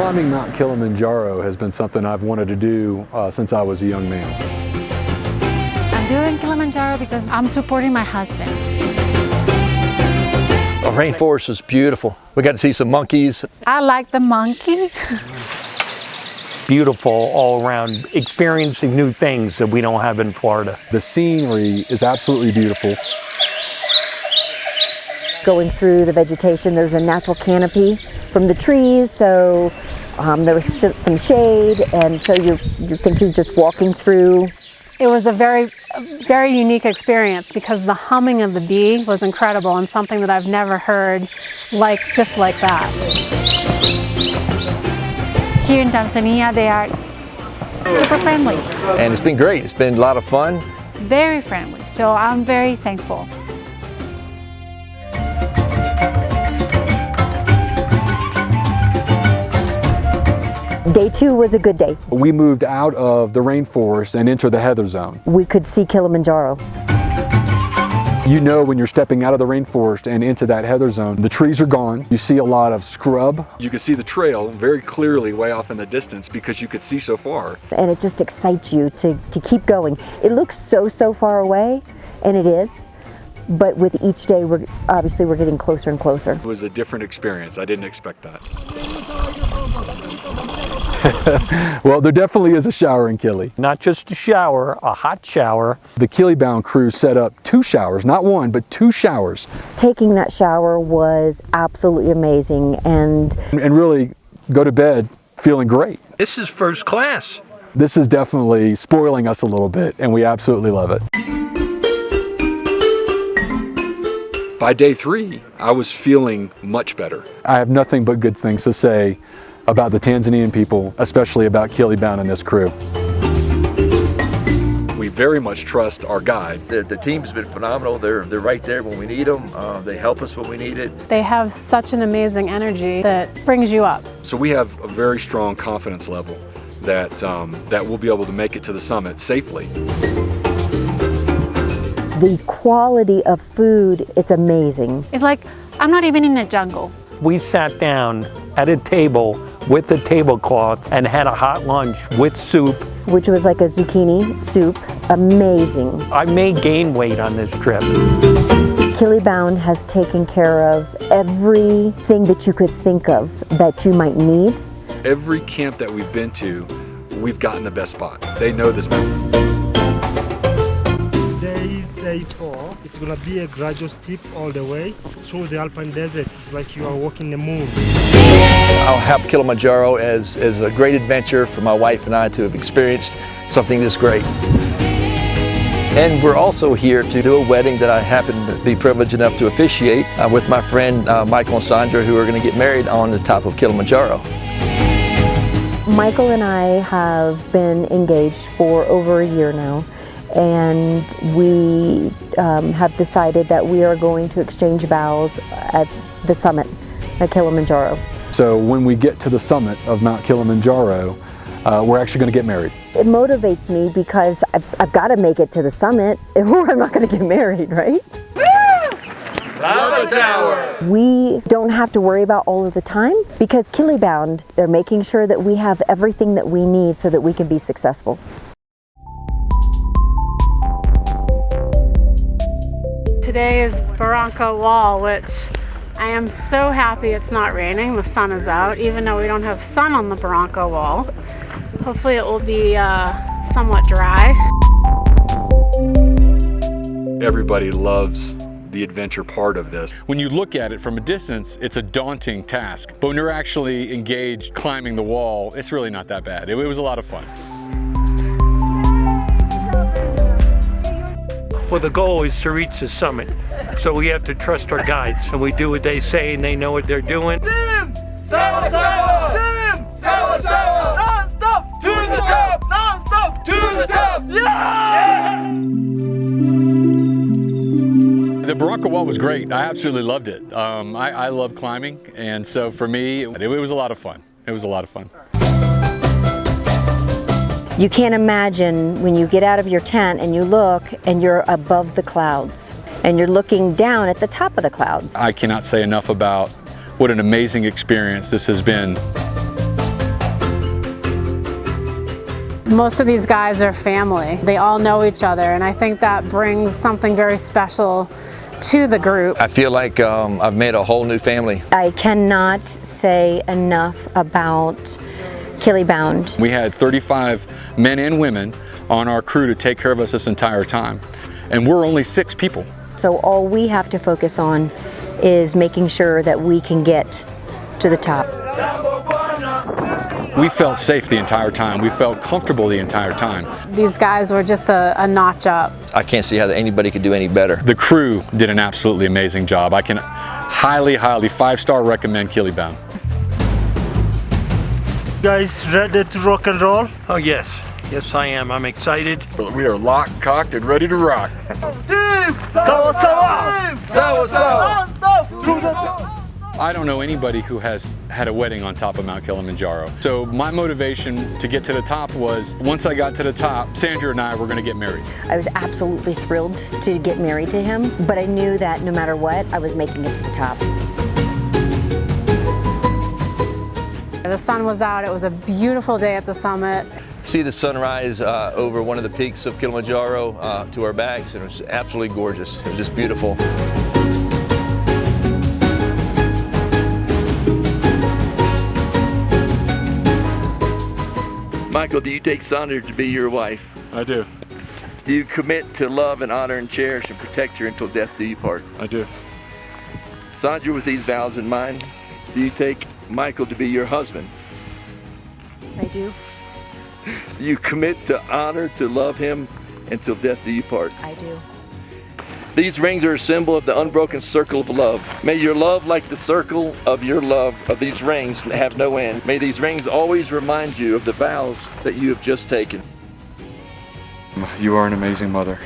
Climbing Mount Kilimanjaro has been something I've wanted to do since I was a young man. I'm doing Kilimanjaro because I'm supporting my husband. The rainforest is beautiful. We got to see some monkeys. I like the monkey. Beautiful all around, experiencing new things that we don't have in Florida. The scenery is absolutely beautiful. Going through the vegetation, there's a natural canopy from the trees, so there was some shade, and so you think you're just walking through. It was a very unique experience because the humming of the bee was incredible and something that I've never heard just like that. Here in Tanzania, they are super friendly. And it's been great. It's been a lot of fun. Very friendly, so I'm very thankful. Day 2 was a good day. We moved out of the rainforest and entered the heather zone. We could see Kilimanjaro. You know when you're stepping out of the rainforest and into that heather zone, the trees are gone. You see a lot of scrub. You can see the trail very clearly way off in the distance because you could see so far. And it just excites you to keep going. It looks so far away, and it is. But with each day, we're getting closer and closer. It was a different experience. I didn't expect that. Well, there definitely is a shower in Kili. Not just a shower, a hot shower. The KiliBound crew set up 2 showers, not 1, but 2 showers. Taking that shower was absolutely amazing, and really go to bed feeling great. This is first class. This is definitely spoiling us a little bit, and we absolutely love it. By day 3, I was feeling much better. I have nothing but good things to say about the Tanzanian people, especially about KiliBound and this crew. We very much trust our guide. The team's been phenomenal. They're right there when we need them. They help us when we need it. They have such an amazing energy that brings you up. So we have a very strong confidence level that, that we'll be able to make it to the summit safely. the quality of food, it's amazing. It's like I'm not even in a jungle. We sat down at a table with a tablecloth and had a hot lunch with soup. Which was like a zucchini soup. Amazing. I may gain weight on this trip. KiliBound has taken care of everything that you could think of that you might need. Every camp that we've been to, we've gotten the best spot. They know this mountain. Today is day 4. It's gonna be a gradual steep all the way through the Alpine Desert. It's like you are walking the moon. I'll have Kilimanjaro as a great adventure for my wife and I to have experienced something this great. And we're also here to do a wedding that I happen to be privileged enough to officiate with my friend Michael and Sandra, who are going to get married on the top of Kilimanjaro. Michael and I have been engaged for over a year now, and we have decided that we are going to exchange vows at the summit at Kilimanjaro. So when we get to the summit of Mount Kilimanjaro, we're actually going to get married. It motivates me because I've got to make it to the summit or I'm not going to get married, right? Lava Tower! We don't have to worry about all of the time because KiliBound, they're making sure that we have everything that we need so that we can be successful. Today is Barranca Wall, which I am so happy it's not raining. The sun is out, even though we don't have sun on the Barranca Wall. Hopefully it will be somewhat dry. Everybody loves the adventure part of this. When you look at it from a distance, it's a daunting task. But when you're actually engaged climbing the wall, it's really not that bad. It was a lot of fun. Well, the goal is to reach the summit. So we have to trust our guides, and we do what they say and they know what they're doing. Team! Sawa sawa! Team! Sawa sawa! Non-stop! To the top! Non-stop! To the top! Yeah! The Barranca Wall was great. I absolutely loved it. I love climbing, and so for me, it was a lot of fun. It was a lot of fun. You can't imagine when you get out of your tent and you look and you're above the clouds and you're looking down at the top of the clouds. I cannot say enough about what an amazing experience this has been. Most of these guys are family. They all know each other, and I think that brings something very special to the group. I feel like I've made a whole new family. I cannot say enough about KiliBound. We had 35 men and women on our crew to take care of us this entire time, and we're only 6 people. So all we have to focus on is making sure that we can get to the top. We felt safe the entire time. We felt comfortable the entire time. These guys were just a notch up. I can't see how anybody could do any better. The crew did an absolutely amazing job. I can highly, 5-star recommend KiliBound. Guys, ready to rock and roll? Oh yes, yes I am. I'm excited. We are locked, cocked, and ready to rock. Sawa sawa! Sawa sawa! Non-stop! To the top! I don't know anybody who has had a wedding on top of Mount Kilimanjaro. So my motivation to get to the top was, once I got to the top, Sandra and I were going to get married. I was absolutely thrilled to get married to him, but I knew that no matter what, I was making it to the top. The sun was out. It was a beautiful day at the summit. See the sunrise over one of the peaks of Kilimanjaro to our backs, and it was absolutely gorgeous. It was just beautiful. Michael, do you take Sandra to be your wife? I do. Do you commit to love and honor and cherish and protect her until death do you part? I do. Sandra, with these vows in mind, do you take Michael to be your husband? I do. Do you commit to honor, to love him until death do you part? I do. These rings are a symbol of the unbroken circle of love. May your love, like the circle of your love of these rings, have no end. May these rings always remind you of the vows that you have just taken. You are an amazing mother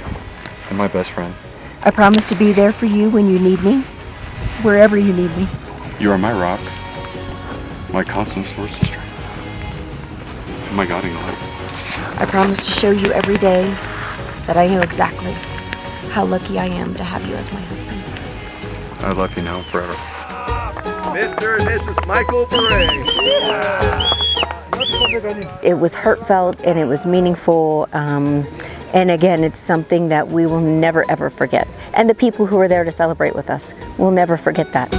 and my best friend. I promise to be there for you when you need me, wherever you need me. You are my rock, my constant source of strength, and my guiding light. I promise to show you every day that I know exactly how lucky I am to have you as my husband. I love you now and forever. Mr. and Mrs. Michael Beret. It was heartfelt and it was meaningful, and again, it's something that we will never ever forget. And the people who were there to celebrate with us will never forget that.